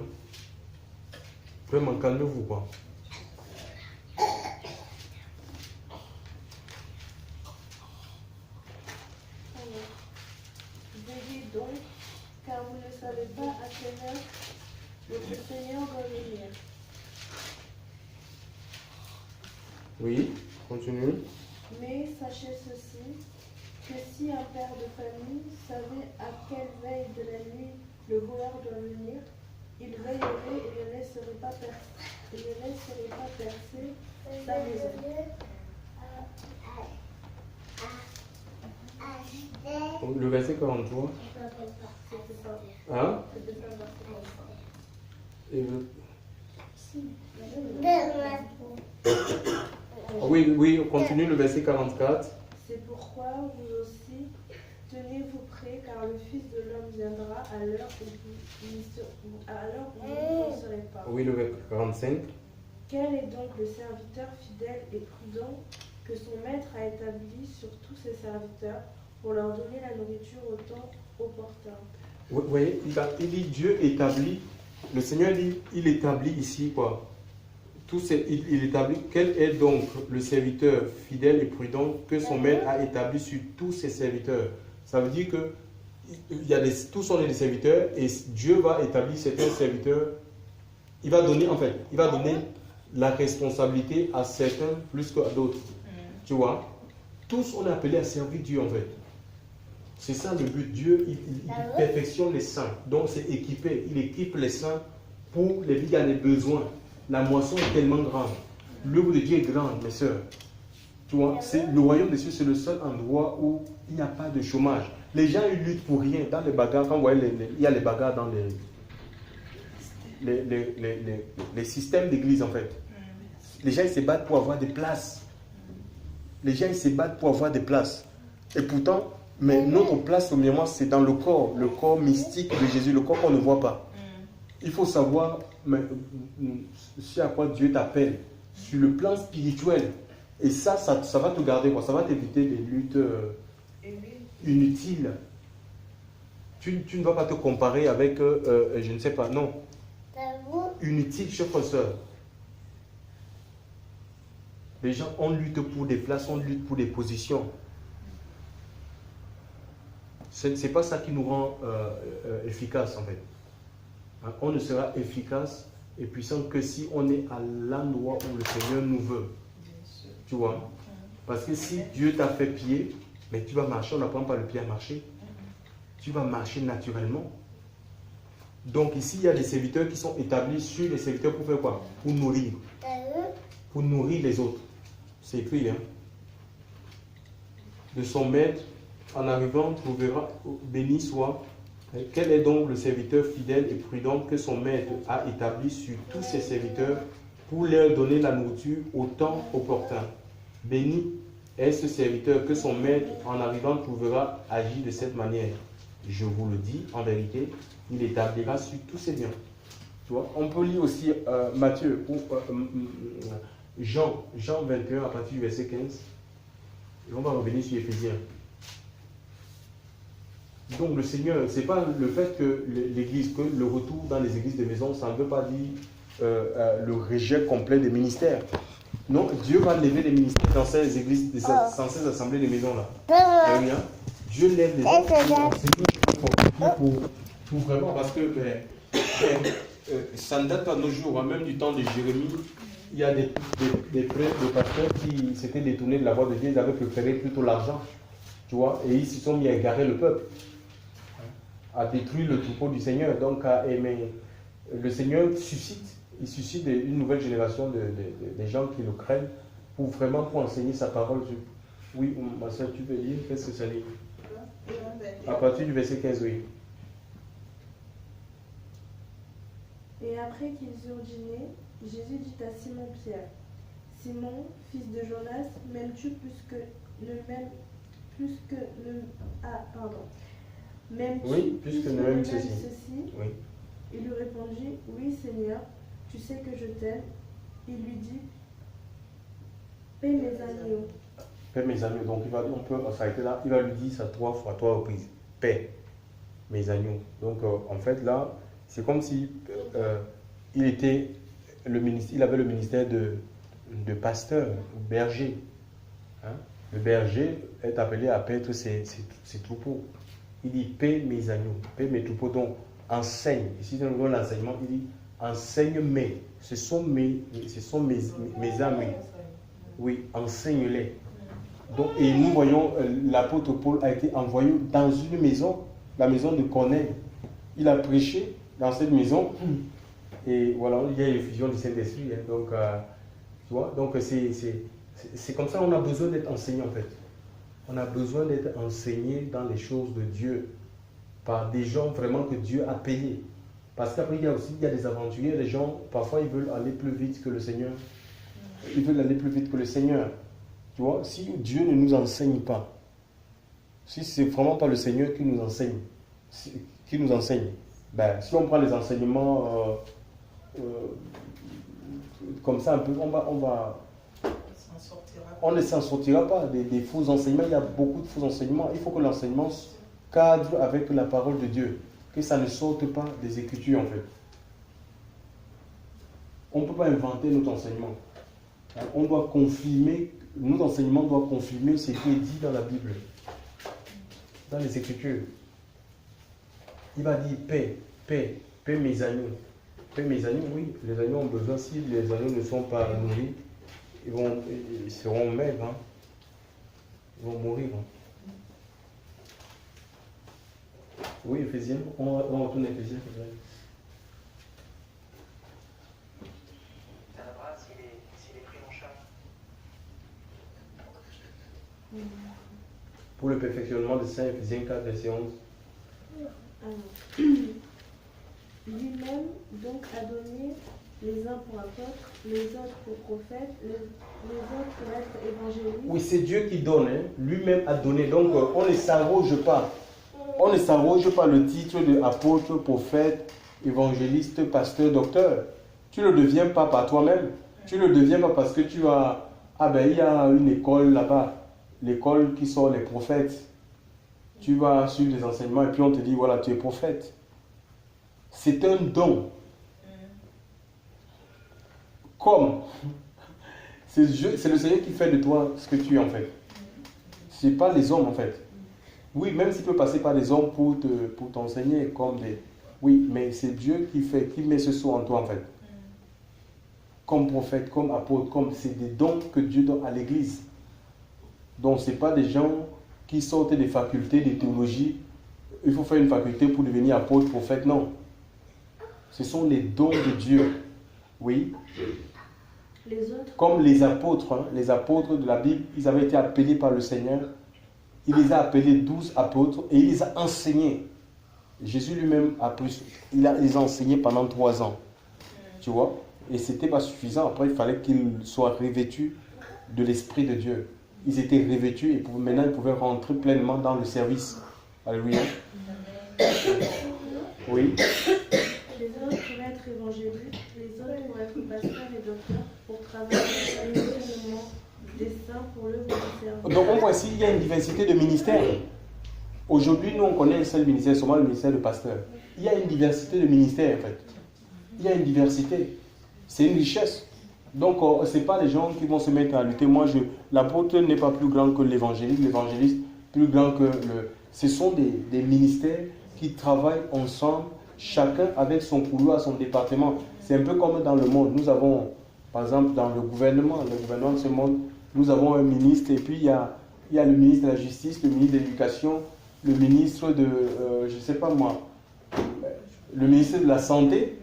Vraiment, calmez-vous. Quoi. Veillez donc, car vous ne savez pas à quelle heure votre Seigneur va venir. Oui, continue. Mais sachez ceci, que si un père de famille savait à quelle veille de la nuit le voleur doit venir, il veillerait et ne laisserait pas percer sa maison. Le verset 43. C'était ça. Hein? C'était ça, verset 43. Et oui, on continue le verset 44. C'est pourquoi vous aussi, tenez-vous prêts, car le Fils de l'homme viendra à l'heure où vous ne serez pas. Oui, le verset 45. Quel est donc le serviteur fidèle et prudent que son maître a établi sur tous ses serviteurs pour leur donner la nourriture au temps opportun? Vous voyez, il dit Dieu établit, le Seigneur dit, il établit ici quoi. Il établit quel est donc le serviteur fidèle et prudent que son maître a établi sur tous ses serviteurs. Ça veut dire que tous sont des serviteurs et Dieu va établir certains serviteurs. Il va donner la responsabilité à certains plus qu'à d'autres. Tu vois, tous on est appelés à servir Dieu en fait. C'est ça le but. Dieu, il perfectionne les saints. Donc c'est équipé. Il équipe les saints pour les vies. Il y a des besoins. La moisson est tellement grande. L'œuvre de Dieu est grande, mes soeurs. Tu vois, le royaume des cieux, c'est le seul endroit où il n'y a pas de chômage. Les gens, ils luttent pour rien. Dans les bagarres, quand vous voyez, il y a les bagarres dans les systèmes d'église, en fait. Les gens, ils se battent pour avoir des places. Les gens, ils se battent pour avoir des places. Et pourtant, mais notre place, au miroir, c'est dans le corps mystique de Jésus, le corps qu'on ne voit pas. Il faut savoir ce à quoi Dieu t'appelle. sur le plan spirituel. Et ça va te garder quoi? Ça va t'éviter des luttes inutiles. Tu ne vas pas te comparer avec, je ne sais pas, non. Inutile, chers frères et sœurs. Les gens, on lutte pour des places, on lutte pour des positions. Ce n'est pas ça qui nous rend efficaces en fait. Hein, on ne sera efficace et puissant que si on est à l'endroit où le Seigneur nous veut. Tu vois? Parce que si Dieu t'a fait pied, mais tu vas marcher, on n'apprend pas le pied à marcher. Tu vas marcher naturellement. Donc ici, il y a des serviteurs qui sont établis sur les serviteurs pour faire quoi? Pour nourrir. Pour nourrir les autres. C'est écrit, hein. De son maître, en arrivant, trouvera, béni soit. Quel est donc le serviteur fidèle et prudent que son maître a établi sur tous ses serviteurs pour leur donner la nourriture au temps opportun? Béni est ce serviteur que son maître, en arrivant, trouvera agir de cette manière. Je vous le dis, en vérité, il établira sur tous ses biens. Tu vois? On peut lire aussi Matthieu ou Jean 21 à partir du verset 15. Et on va revenir sur Éphésiens. Donc le Seigneur, ce n'est pas le fait que l'église, que le retour dans les églises de maison, ça ne veut pas dire le rejet complet des ministères. Non, Dieu va lever les ministères dans ces églises, dans ces assemblées de maisons-là. Dieu lève les gens pour vraiment, parce que ça ne date pas de nos jours, hein, même du temps de Jérémie, il y a des prêtres, des pasteurs qui s'étaient détournés de la voie de Dieu, ils avaient préféré plutôt l'argent, tu vois, et ils se sont mis à égarer le peuple, à détruire le troupeau du Seigneur. Donc, le Seigneur suscite une nouvelle génération de gens qui le craignent pour enseigner sa parole. Oui, ma soeur, tu peux lire, qu'est-ce que ça dit? À partir du verset 15, oui. Et après qu'ils eurent dîné, Jésus dit à Simon-Pierre, Simon, fils de Jonas, m'aimes-tu oui, puisque ne m'aimes ceci. Oui. Il lui répondit, oui Seigneur, tu sais que je t'aime. Il lui dit, paie mes agneaux. Paie mes agneaux. Donc on peut s'arrêter là. Il va lui dire ça 3 fois, 3 reprises. Paie mes agneaux. Donc en fait là, c'est comme si il avait le ministère de pasteur, berger. Hein? Le berger est appelé à paître ses troupeaux. Il dit paie mes agneaux, paie mes troupeaux. Donc enseigne. Ici dans l'enseignement, il dit enseigne-mes. Ce sont mes amis. Oui, enseigne-les. Donc, et nous voyons, l'apôtre Paul a été envoyé dans une maison, la maison de Corneille. Il a prêché dans cette maison. Et voilà, il y a l'effusion du Saint-Esprit. Hein, donc, tu vois, donc c'est comme ça, on a besoin d'être enseigné en fait. On a besoin d'être enseigné dans les choses de Dieu par des gens vraiment que Dieu a payés. Parce qu'après, il y a des aventuriers, les gens, parfois, ils veulent aller plus vite que le Seigneur. Ils veulent aller plus vite que le Seigneur. Tu vois, si Dieu ne nous enseigne pas, si c'est vraiment pas le Seigneur qui nous enseigne, ben, si on prend les enseignements comme ça un peu, on ne s'en sortira pas. Des faux enseignements, il y a beaucoup de faux enseignements. Il faut que l'enseignement cadre avec la parole de Dieu, que ça ne sorte pas des Écritures en fait. On ne peut pas inventer notre enseignement. On doit confirmer, notre enseignement doit confirmer ce qui est dit dans la Bible, dans les Écritures. Il va dire paix mes agneaux. Paix mes agneaux, oui, les agneaux ont besoin, si les agneaux ne sont pas nourris, ils seront maigres, hein. Ils vont mourir. Hein. Oui, Éphésiens, on retourne à Éphésiens. Pour le perfectionnement de Saint Éphésiens 4, verset 11. Lui-même donc a donné les uns pour apôtres, les autres pour prophètes, les autres pour être évangélistes. Oui, c'est Dieu qui donne, hein. Lui-même a donné. Donc on ne s'arroge pas. On ne s'arroge pas le titre d'apôtre, prophète, évangéliste, pasteur, docteur. Tu ne le deviens pas par toi-même. Tu ne le deviens pas parce que tu as... Ah ben, il y a une école là-bas, l'école qui sort les prophètes. Tu vas suivre les enseignements et puis on te dit, voilà, tu es prophète. C'est un don. Comme c'est le Seigneur qui fait de toi ce que tu es en fait. Ce n'est pas les hommes en fait. Oui, même s'il peut passer par des hommes pour t'enseigner comme des... Oui, mais c'est Dieu qui met ce sceau en toi en fait. Comme prophète, comme apôtre, c'est des dons que Dieu donne à l'église. Donc ce n'est pas des gens qui sortent des facultés de théologie. Il faut faire une faculté pour devenir apôtre, prophète, non. Ce sont les dons de Dieu. Oui. Les autres. Comme les apôtres de la Bible, ils avaient été appelés par le Seigneur. Il les a appelés 12 apôtres et il les a enseignés. Jésus lui-même il les a enseignés pendant 3 ans. Tu vois? Et ce n'était pas suffisant. Après, il fallait qu'ils soient revêtus de l'Esprit de Dieu. Ils étaient revêtus et maintenant ils pouvaient rentrer pleinement dans le service. Alléluia. Oui. Les uns pourraient être évangélistes, les autres pourraient être pasteurs et docteurs pour travailler sur le discernement des saints pour l'œuvre du service. Donc on voit ici, il y a une diversité de ministères. Aujourd'hui, nous on connaît un seul ministère, seulement le ministère de pasteur. Il y a une diversité de ministères en fait. Il y a une diversité. C'est une richesse. Donc ce n'est pas les gens qui vont se mettre à lutter. L'apôtre n'est pas plus grand que l'évangéliste plus grand que le... Ce sont des ministères qui travaillent ensemble, chacun avec son couloir, son département. C'est un peu comme dans le monde. Nous avons, par exemple, dans le gouvernement de ce monde, nous avons un ministre et puis il y a le ministre de la Justice, le ministre de l'Éducation, le ministre de, je ne sais pas moi, le ministre de la Santé.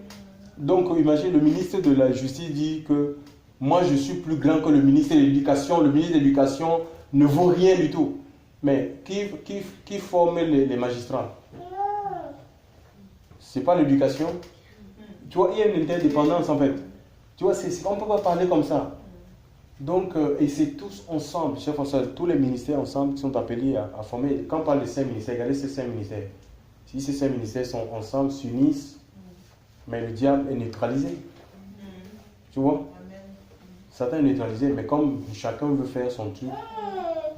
Donc, imagine, le ministre de la Justice dit que moi, je suis plus grand que le ministre de l'Éducation. Le ministre de l'Éducation ne vaut rien du tout. Mais qui forme les magistrats? Ce n'est pas l'éducation. Tu vois, il y a une interdépendance en fait. Tu vois, on ne peut pas parler comme ça. Donc, et c'est tous ensemble, chers frères, tous les ministères ensemble qui sont appelés à former. Quand on parle de 5 ministères, regardez ces 5 ministères. Si ces 5 ministères sont ensemble, s'unissent, mais le diable est neutralisé. Tu vois? Satan est neutralisé, mais comme chacun veut faire son truc,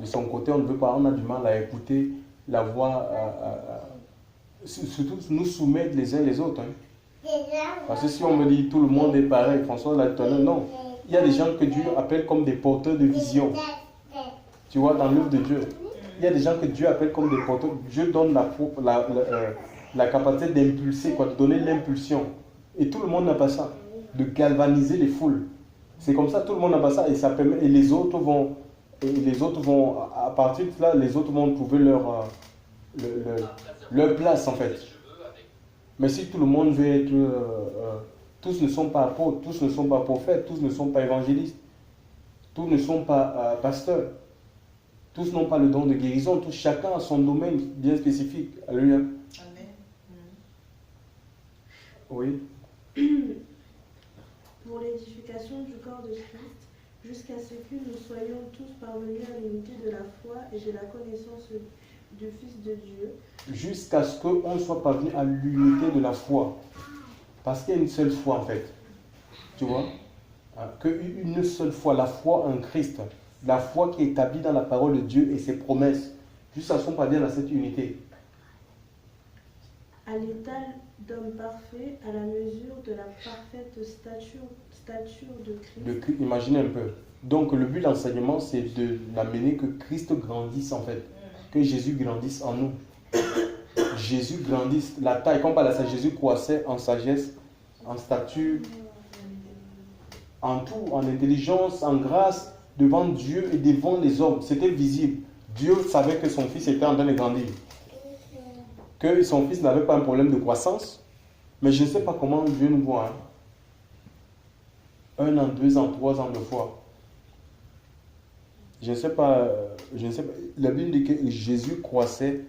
de son côté, on ne veut pas, on a du mal à écouter la voix, surtout nous soumettre les uns les autres. Hein. Parce que si on me dit tout le monde est pareil, François l'a dit, non. Il y a des gens que Dieu appelle comme des porteurs de vision. Tu vois, dans l'œuvre de Dieu. Il y a des gens que Dieu appelle comme des porteurs. Dieu donne la capacité d'impulser, de donner l'impulsion. Et tout le monde n'a pas ça. De galvaniser les foules. C'est comme ça, tout le monde n'a pas ça. Et ça permet, et les autres vont, à partir de là, les autres vont trouver leur place en fait. Mais si tout le monde veut être... tous ne sont pas apôtres, tous ne sont pas prophètes, tous ne sont pas évangélistes, tous ne sont pas pasteurs, tous n'ont pas le don de guérison, tous, chacun a son domaine bien spécifique. Alléluia. Amen. Oui. Pour l'édification du corps de Christ, jusqu'à ce que nous soyons tous parvenus à l'unité de la foi et de la connaissance du Fils de Dieu. Jusqu'à ce qu'on soit parvenu à l'unité de la foi. Parce qu'il y a une seule foi en fait. Tu vois? Qu'une seule foi, la foi en Christ. La foi qui est établie dans la parole de Dieu et ses promesses. Jusqu'à ce qu'on parvienne à cette unité. À l'état d'homme parfait, à la mesure de la parfaite stature de Christ. Imaginez un peu. Donc le but de l'enseignement, c'est d'amener que Christ grandisse en fait. Que Jésus grandisse en nous. Jésus grandisse. La taille, quand on parle de ça, Jésus croissait en sagesse, en stature, en tout, en intelligence, en grâce, devant Dieu et devant les hommes. C'était visible. Dieu savait que son fils était en train de grandir. Que son fils n'avait pas un problème de croissance. Mais je ne sais pas comment Dieu nous voit. 1 an, 2 ans, 3 ans de foi. Je ne sais pas. La Bible dit que Jésus croissait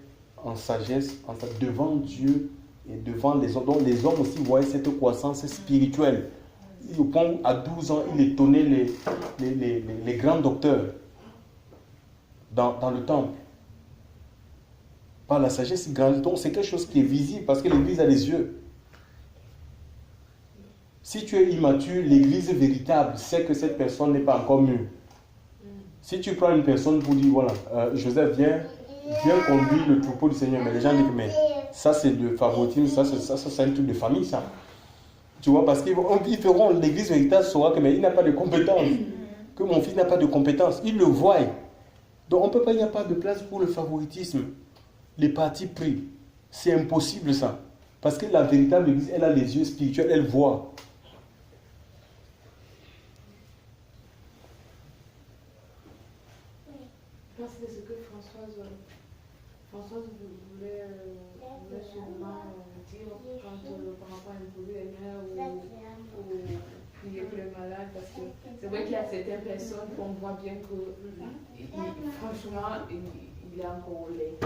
en sagesse, devant Dieu et devant les hommes. Donc les hommes aussi voyaient cette croissance spirituelle. Au point à 12 ans, il étonnait les grands docteurs dans le temple. Par la sagesse, il grandit. Donc c'est quelque chose qui est visible parce que l'Église a les yeux. Si tu es immature, l'église véritable sait que cette personne n'est pas encore mûre. Si tu prends une personne pour dire, voilà, Joseph, viens conduire le troupeau du Seigneur, mais les gens disent, mais ça c'est de favoritisme, ça c'est un truc de famille, ça. Tu vois, parce qu'ils feront, l'église véritable saura que mais il n'a pas de compétences, que mon fils n'a pas de compétences, ils le voient. Donc on peut pas, il n'y a pas de place pour le favoritisme, les partis pris. C'est impossible ça. Parce que la véritable église, elle a les yeux spirituels, elle voit. Je pense que c'est ce que Françoise voulait sûrement dire quand par rapport à imposer les mains ou prier pour les malades, parce que c'est vrai qu'il y a certaines personnes qu'on voit bien que franchement il est encore au lait.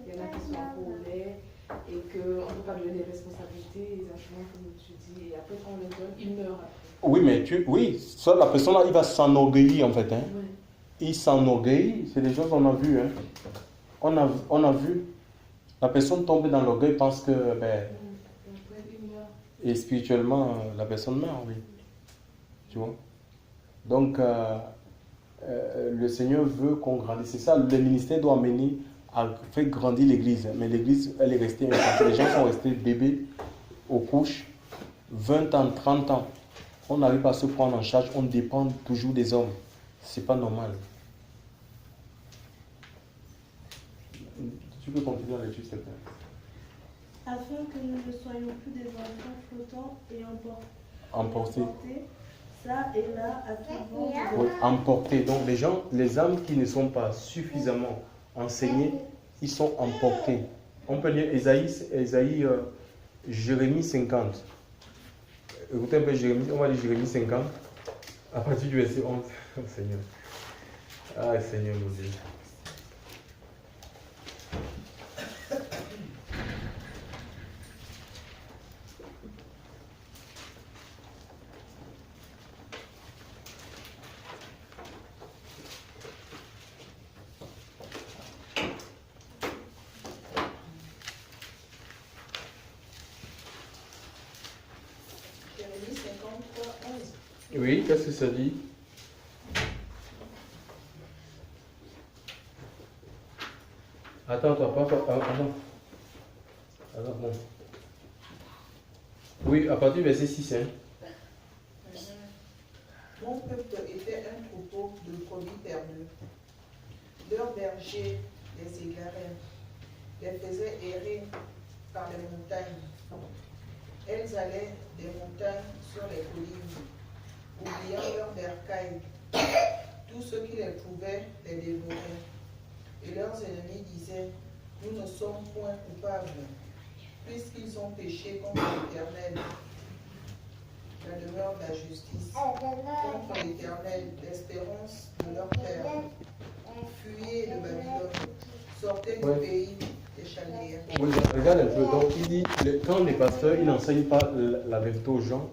Il y en a qui sont encore au lait et qu'on ne peut pas donner des responsabilités exactement comme tu dis, et après quand on les donne, ils meurent après. Oui, mais ça, la personne là, il va s'enorgueillir en fait. Hein. Oui. Il s'enorgueillit, c'est des choses qu'on a vues. Hein. On a vu, la personne tombe dans l'orgueil parce que, et spirituellement, la personne meurt, oui. Tu vois. Donc, le Seigneur veut qu'on grandisse. C'est ça, le ministère doit amener à faire grandir l'église. Mais l'église, elle est restée infantile. Les gens sont restés bébés aux couches, 20 ans, 30 ans. On n'arrive pas à se prendre en charge, on dépend toujours des hommes. C'est pas normal. Tu peux continuer la lecture, s'il te plaît. Afin que nous ne soyons plus des enfants flottants et Emportés. Ça et là, à tout vent. Oui, emportés. Donc les âmes qui ne sont pas suffisamment enseignées, ils sont emportés. On peut lire Jérémie 50. Écoutez un peu Jérémie, on va lire Jérémie 50. À partir du verset 11. Oh, Seigneur. Ah, Seigneur mon Dieu. Jérémie 53, 11. Oui, qu'est-ce que ça dit? Attends, bon. Oui, à partir du verset 6. Hein. Mon peuple était un troupeau de brebis perdues. Leurs bergers les égarèrent, les faisaient errer par les montagnes. Elles allaient des montagnes sur les collines, oubliant leurs bercailles. Tous ceux qui les trouvaient les dévoraient. Et leurs ennemis disaient, nous ne sommes point coupables, puisqu'ils ont péché contre l'Éternel, la demeure de la justice, contre l'Éternel, l'espérance de leur père. Fuyez de Babylone, sortez du pays des Chaldéens. Oui, regarde un peu. Donc, il dit, quand les pasteurs ils n'enseignent pas la vérité aux gens,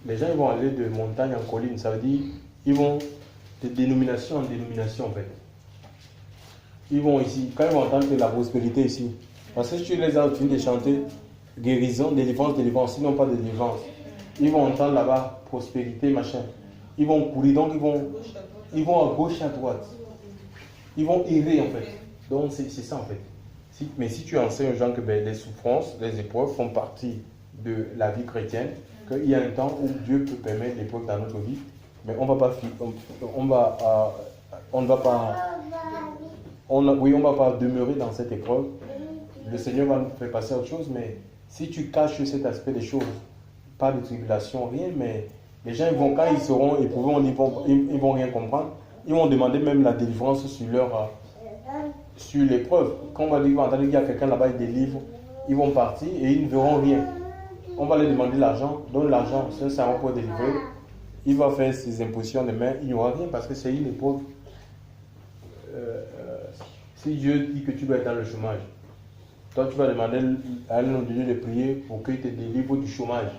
les gens ils vont aller de montagne en colline. Ça veut dire, ils vont de dénomination en dénomination en fait. Ils vont ici, quand ils vont entendre que la prospérité ici, parce que si tu les as fini de chanter guérison, délivrance, ils n'ont pas de délivrance. Ils vont entendre là-bas prospérité, machin. Ils vont courir, donc ils vont à gauche, à droite. Ils vont errer en fait. Donc c'est ça en fait. Mais si tu enseignes aux gens que les souffrances, les épreuves font partie de la vie chrétienne, qu'il y a un temps où Dieu peut permettre l'épreuve dans notre vie, mais on ne va pas demeurer dans cette épreuve. Le Seigneur va nous faire passer à autre chose, mais si tu caches cet aspect des choses, pas de tribulation, rien, mais les gens, quand ils seront éprouvés, ils vont rien comprendre. Ils vont demander même la délivrance sur l'épreuve. Quand on va entendre qu'il y a quelqu'un là-bas qui délivre, ils vont partir et ils ne verront rien. On va leur demander l'argent, donne l'argent, ça va pour délivrer. Il va faire ses impositions demain, il n'y aura rien parce que c'est une épreuve. Si Dieu dit que tu dois être dans le chômage, toi tu vas demander à un homme de Dieu de prier pour qu'il te délivre du chômage.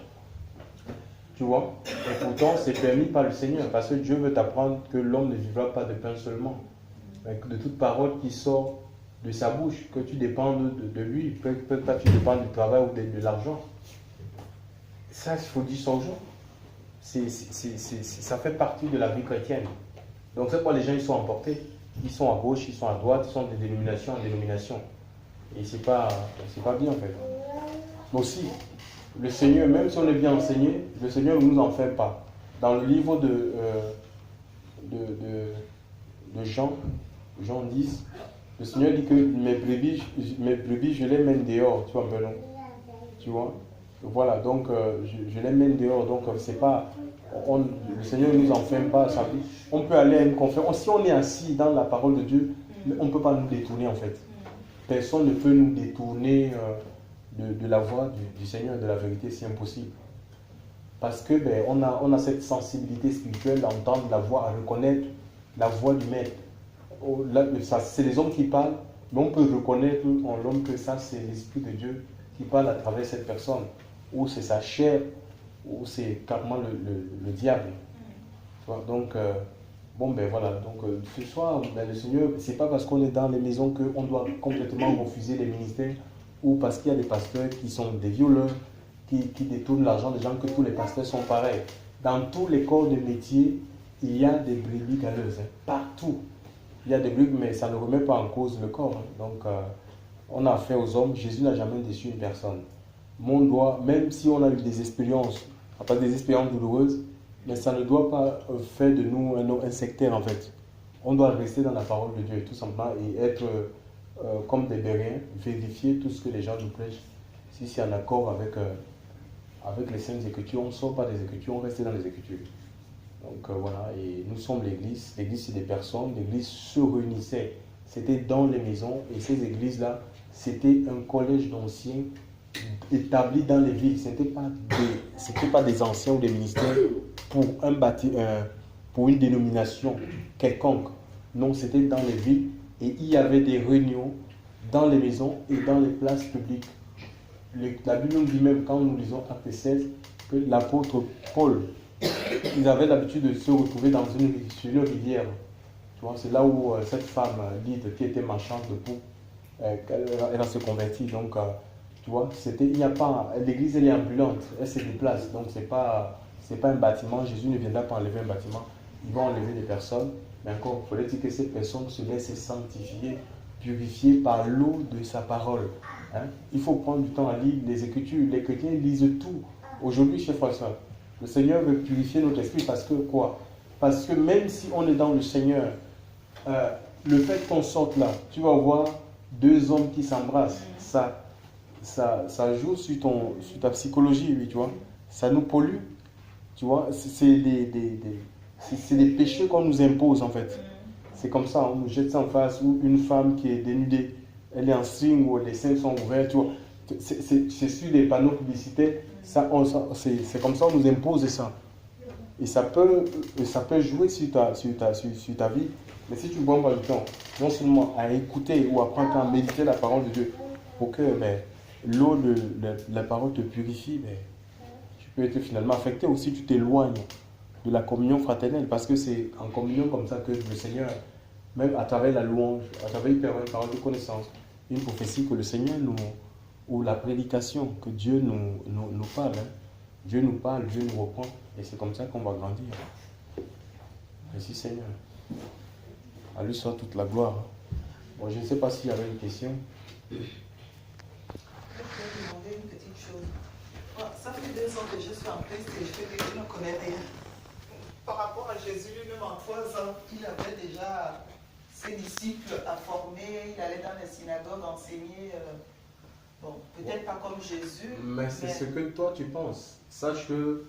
Tu vois? Et pourtant c'est permis par le Seigneur parce que Dieu veut t'apprendre que l'homme ne vivra pas de pain seulement, mais de toute parole qui sort de sa bouche, que tu dépendes de lui, peut-être pas tu dépends du travail ou de l'argent. Ça, il faut dire ça aux gens. ça fait partie de la vie chrétienne. Donc c'est pourquoi les gens ils sont emportés. Ils sont à gauche, ils sont à droite, ils sont de dénomination en dénomination. Et c'est pas bien en fait. Mais aussi, le Seigneur, même si on est bien enseigné, le Seigneur ne nous en fait pas. Dans le livre de Jean 10, le Seigneur dit que mes brebis, je les mène dehors, tu vois un peu non? Tu vois? Voilà, donc je les mène dehors, donc c'est pas, le Seigneur ne nous enferme pas. On peut aller à une conférence, si on est assis dans la parole de Dieu, on ne peut pas nous détourner en fait. Personne ne peut nous détourner de la voie du Seigneur, de la vérité, c'est impossible. Parce que on a cette sensibilité spirituelle d'entendre la voix, à reconnaître la voix du Maître. C'est les hommes qui parlent, mais on peut reconnaître en l'homme que ça c'est l'Esprit de Dieu qui parle à travers cette personne, ou c'est sa chair, ou c'est carrément le diable. Donc, voilà. Donc, ce soir, le Seigneur, c'est pas parce qu'on est dans les maisons qu'on doit complètement refuser les ministères, ou parce qu'il y a des pasteurs qui sont des violeurs, qui détournent l'argent des gens, que tous les pasteurs sont pareils. Dans tous les corps de métier, il y a des brebis galeuses. Partout, il y a des brebis, mais ça ne remet pas en cause le corps. Donc, on a affaire aux hommes. Jésus n'a jamais déçu une personne. Même si on a eu des expériences, pas des expériences douloureuses, mais ça ne doit pas faire de nous un sectaire en fait. On doit rester dans la parole de Dieu tout simplement et être comme des Béréens, vérifier tout ce que les gens nous prêchent. Si c'est en accord avec les Saintes Écritures, on ne sort pas des Écritures, on reste dans les Écritures. Donc voilà, et nous sommes l'Église. L'Église c'est des personnes, l'Église se réunissait. C'était dans les maisons et ces églises-là, c'était un collège d'anciens établi dans les villes. Ce n'était pas des anciens ou des ministères pour une dénomination quelconque. Non, c'était dans les villes et il y avait des réunions dans les maisons et dans les places publiques. La Bible nous dit même, quand nous lisons Actes 16, que l'apôtre Paul, ils avaient l'habitude de se retrouver sur une rivière. Tu vois, c'est là où cette femme Lydie qui était marchande de peau, elle a se converti. Donc, tu vois, l'église elle est ambulante, elle se déplace. Donc, c'est pas un bâtiment. Jésus ne viendra pas enlever un bâtiment. Il va enlever des personnes. Mais encore, il faudrait dire que ces personnes se laissent sanctifier, purifier par l'eau de sa parole. Hein? Il faut prendre du temps à lire les Écritures. Les chrétiens lisent tout. Aujourd'hui, chers frères et sœurs, le Seigneur veut purifier notre esprit parce que quoi? Parce que même si on est dans le Seigneur, le fait qu'on sorte là, tu vas voir deux hommes qui s'embrassent. Ça joue sur ta psychologie, oui, tu vois. Ça nous pollue, tu vois. C'est des péchés qu'on nous impose, en fait. C'est comme ça, on nous jette ça en face, ou une femme qui est dénudée, elle est en string, ou les seins sont ouverts, tu vois. C'est sur des panneaux publicitaires, c'est comme ça, on nous impose ça. Et ça peut jouer sur ta vie. Mais si tu prends pas du temps, non seulement à écouter ou à prendre à méditer la parole de Dieu, pour que l'eau de la parole te purifie, tu peux être finalement affecté aussi, tu t'éloignes de la communion fraternelle, parce que c'est en communion comme ça que le Seigneur, même à travers la louange, à travers une parole de connaissance, une prophétie que le Seigneur ou la prédication, que Dieu nous parle. Hein. Dieu nous parle, Dieu nous reprend, et c'est comme ça qu'on va grandir. Merci Seigneur. À lui soit toute la gloire. Bon, je ne sais pas s'il y avait une question. Je peux te demander une petite chose. Ça fait 2 ans que je suis en Christ et je peux dire que je ne connais rien. Par rapport à Jésus lui-même, en 3 ans, il avait déjà ses disciples à former, il allait dans les synagogues enseigner. Bon, peut-être pas comme Jésus. Mais c'est ce que toi tu penses. Sache que